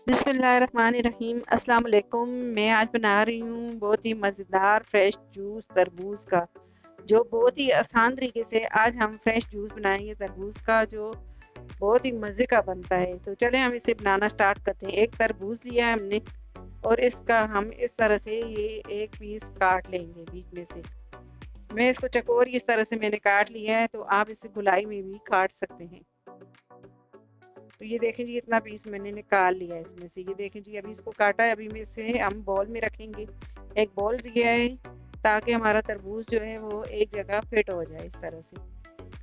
बिस्मिल्लाहिर्रहमानिर्रहीम अस्सलाम वालेकुम। मैं आज बना रही हूँ बहुत ही मज़ेदार फ्रेश जूस तरबूज का, जो बहुत ही आसान तरीके से आज हम फ्रेश जूस बनाएंगे तरबूज का, जो बहुत ही मज़े का बनता है। तो चले हम इसे बनाना स्टार्ट करते हैं। एक तरबूज लिया है हमने और इसका हम इस तरह से ये एक पीस काट लेंगे बीच में से। मैं इसको चकोर इस तरह से मैंने काट लिया है, तो आप इसे गुलाई में भी काट सकते हैं। तो ये देखें जी, इतना पीस मैंने निकाल लिया है इसमें से। ये देखें जी, अभी इसको काटा है, अभी में से हम बॉल में रखेंगे। एक बॉल लिया है ताकि हमारा तरबूज जो है वो एक जगह फिट हो जाए इस तरह से।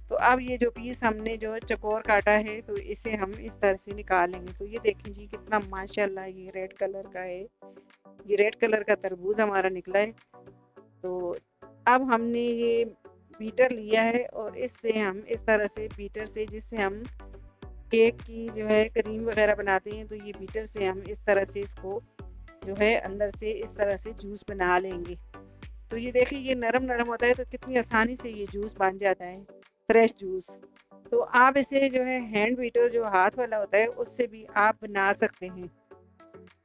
तो अब ये जो पीस हमने जो चकोर काटा है, तो इसे हम इस तरह से निकाल लेंगे। तो ये देखें जी, कितना माशाल्लाह ये रेड कलर का है। ये रेड कलर का तरबूज हमारा निकला है। तो अब हमने ये बीटर लिया है और इससे हम इस तरह से बीटर से, जिससे हम केक की जो है क्रीम वगैरह बनाते हैं, तो ये बीटर से हम इस तरह से इसको जो है अंदर से इस तरह से जूस बना लेंगे। तो ये देखिए, ये नरम नरम होता है, तो कितनी आसानी से ये जूस बन जाता है फ्रेश जूस। तो आप इसे जो है हैंड बीटर जो हाथ वाला होता है उससे भी आप बना सकते हैं।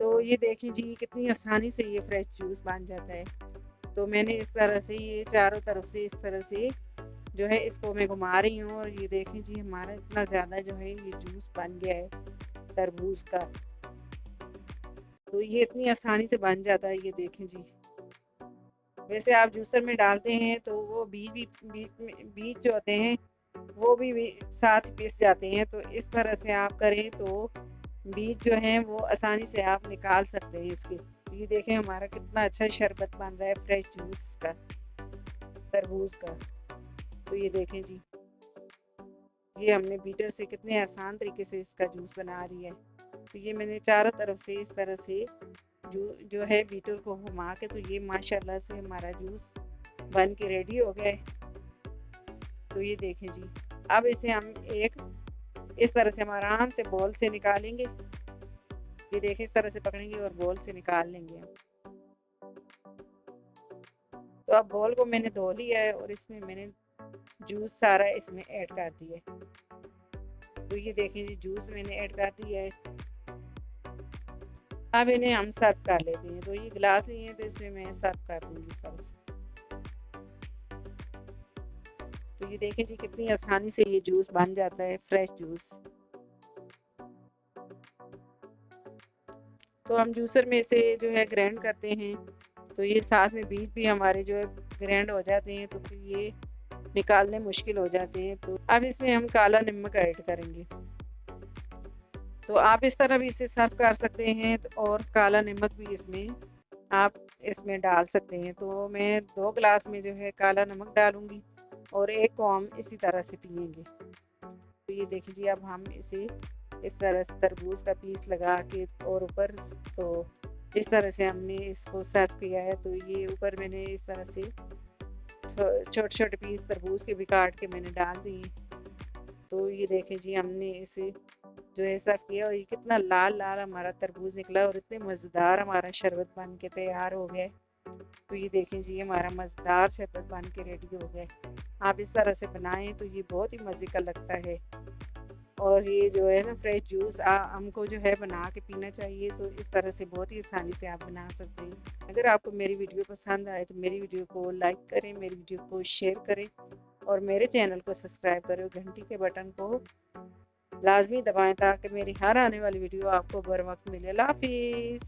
तो ये देखिए जी, कितनी आसानी से ये फ्रेश जूस बन जाता है। तो मैंने इस तरह से ये चारों तरफ से इस तरह से जो है इसको मैं घुमा रही हूँ, और ये देखें जी, हमारा इतना ज़्यादा जो है ये जूस बन गया है तरबूज का। तो ये इतनी आसानी से बन जाता है, ये देखें जी। वैसे आप जूसर में डालते हैं तो वो बीज जो होते हैं वो भी साथ पिस जाते हैं। तो इस तरह से आप करें तो बीज जो हैं वो आसानी से आप निकाल सकते हैं इसके। तो ये देखें, हमारा कितना अच्छा शरबत बन रहा है फ्रेश जूस इसका, तरबूज का। तो ये देखें जी, ये हमने बीटर से कितने आसान तरीके से इसका जूस बना रही है। तो ये मैंने चारों तरफ से इस तरह से जो है बीटर को घुमा के, तो ये माशाल्लाह से हमारा जूस बन के रेडी हो गया है। तो ये देखें जी, अब इसे हम एक इस तरह से हम आराम से बॉल से निकालेंगे। ये देखें, इस तरह से पकड़ेंगे और बॉल से निकाल लेंगे हम। तो अब बॉल को मैंने धो लिया है और इसमें मैंने जूस सारा इसमें ऐड कर दिया है। तो ये देखें जी, जूस मैंने ऐड कर दिया है। अब इन्हें हम सर्व कर लेते हैं। तो ये गिलास लिए हैं, तो इसमें मैं सर्व कर दूँगी इस तरह से। तो ये देखें जी, कितनी आसानी से ये जूस बन जाता है फ्रेश जूस। तो हम जूसर में से जो है ग्राइंड करते हैं, तो ये साथ में बीज भी हमारे जो है ग्राइंड हो जाते हैं, तो फिर ये निकालने मुश्किल हो जाते हैं। तो अब इसमें हम काला नमक ऐड करेंगे। तो आप इस तरह भी इसे सर्व कर सकते हैं, और काला नमक भी इसमें आप इसमें डाल सकते हैं। तो मैं 2 गिलास में जो है काला नमक डालूँगी और एक को हम इसी तरह से पिएंगे। तो ये देखिए जी, अब हम इसे इस तरह से तरबूज का पीस लगा के और ऊपर, तो इस तरह से हमने इसको सर्व किया है। तो ये ऊपर मैंने इस तरह से छोटे छोटे पीस तरबूज के भी काट के मैंने डाल दिए। तो ये देखें जी, हमने इसे जो है सर्व किया, और ये कितना लाल लाल हमारा तरबूज निकला और इतने मज़ेदार हमारा शरबत बन के तैयार हो गया है। तो ये देखें जी, हमारा मज़ेदार शरबत बन के रेडी हो गया है। आप इस तरह से बनाएं तो ये बहुत ही मज़े का लगता है। और ये जो है ना फ्रेश जूस हमको जो है बना के पीना चाहिए। तो इस तरह से बहुत ही आसानी से आप बना सकते हैं। अगर आपको मेरी वीडियो पसंद आए तो मेरी वीडियो को लाइक करें, मेरी वीडियो को शेयर करें, और मेरे चैनल को सब्सक्राइब करें। घंटी के बटन को लाजमी दबाएं ताकि मेरी हर आने वाली वीडियो आपको बर वक्त मिले। अल्लाह हाफिज़।